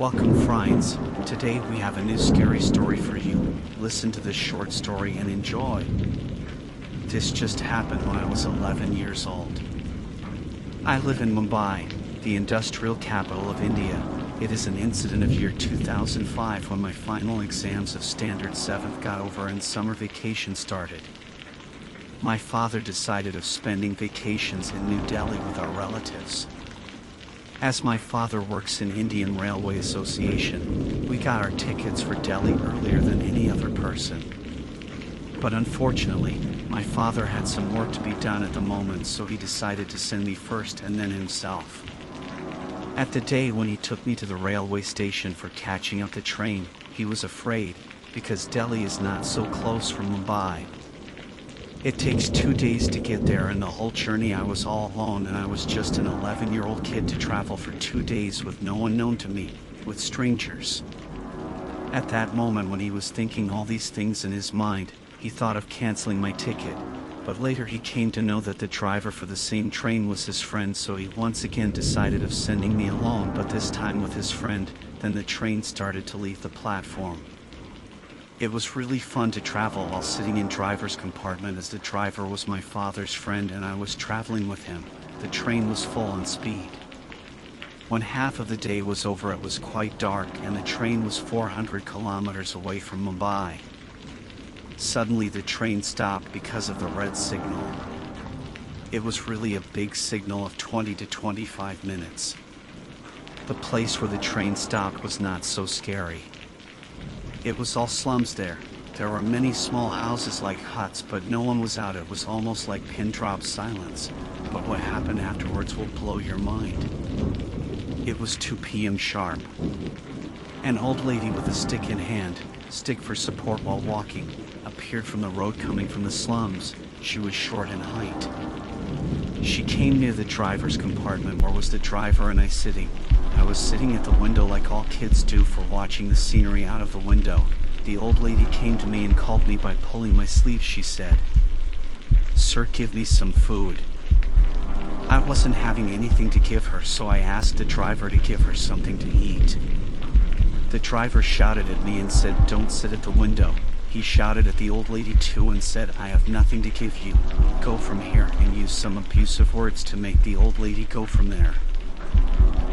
Welcome, friends. Today we have a new scary story for you. Listen to this short story and enjoy. This just happened when I was 11 years old. I live in Mumbai, the industrial capital of India. It is an incident of year 2005 when my final exams of Standard 7th got over and summer vacation started. My father decided of spending vacations in New Delhi with our relatives. As my father works in Indian Railway Association, we got our tickets for Delhi earlier than any other person. But unfortunately, my father had some work to be done at the moment, so he decided to send me first and then himself. At the day when he took me to the railway station for catching up the train, he was afraid, because Delhi is not so close from Mumbai. It takes 2 days to get there, and the whole journey I was all alone, and I was just an 11-year-old kid to travel for 2 days with no one known to me, with strangers. At that moment when he was thinking all these things in his mind, he thought of canceling my ticket, but later he came to know that the driver for the same train was his friend, so he once again decided of sending me alone, but this time with his friend. Then the train started to leave the platform. It was really fun to travel while sitting in driver's compartment, as the driver was my father's friend and I was traveling with him. The train was full on speed. When half of the day was over, it was quite dark and the train was 400 kilometers away from Mumbai. Suddenly the train stopped because of the red signal. It was really a big signal of 20 to 25 minutes. The place where the train stopped was not so scary. It was all slums there. There were many small houses like huts, but no one was out. It was almost like pin drop silence. But what happened afterwards will blow your mind. It was 2 p.m. sharp. An old lady with a stick in hand, stick for support while walking, appeared from the road coming from the slums. She was short in height. She came near the driver's compartment where was the driver and I sitting. I was sitting at the window like all kids do for watching the scenery out of the window. The old lady came to me and called me by pulling my sleeve. She said, "Sir, give me some food." I wasn't having anything to give her, so I asked the driver to give her something to eat. The driver shouted at me and said, "Don't sit at the window." He shouted at the old lady too and said, "I have nothing to give you. Go from here," and used some abusive words to make the old lady go from there.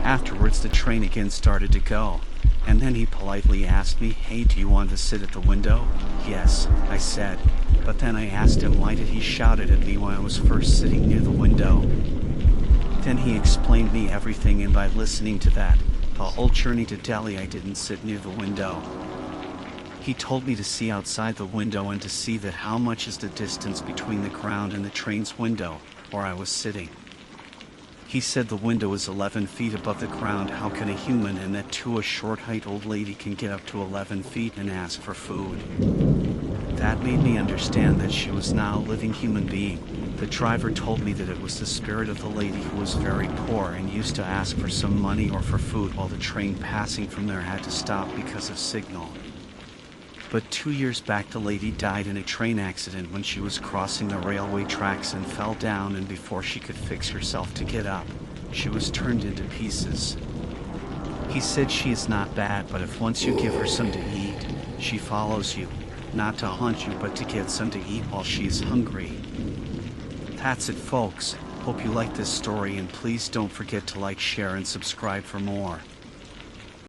Afterwards the train again started to go, and then he politely asked me, "Hey, do you want to sit at the window?" "Yes," I said, but then I asked him why did he shouted at me when I was first sitting near the window. Then he explained me everything, and by listening to that, the whole journey to Delhi I didn't sit near the window. He told me to see outside the window and to see that how much is the distance between the ground and the train's window, where I was sitting. He said the window is 11 feet above the ground. How can a human, and that too a short height old lady, can get up to 11 feet and ask for food? That made me understand that she was now a living human being. The driver told me that it was the spirit of the lady who was very poor and used to ask for some money or for food while the train passing from there had to stop because of signal. But 2 years back the lady died in a train accident when she was crossing the railway tracks and fell down, and before she could fix herself to get up, she was turned into pieces. He said she is not bad, but if once you give her some to eat, she follows you, not to haunt you but to get some to eat while she is hungry. That's it, folks. Hope you like this story, and please don't forget to like, share and subscribe for more.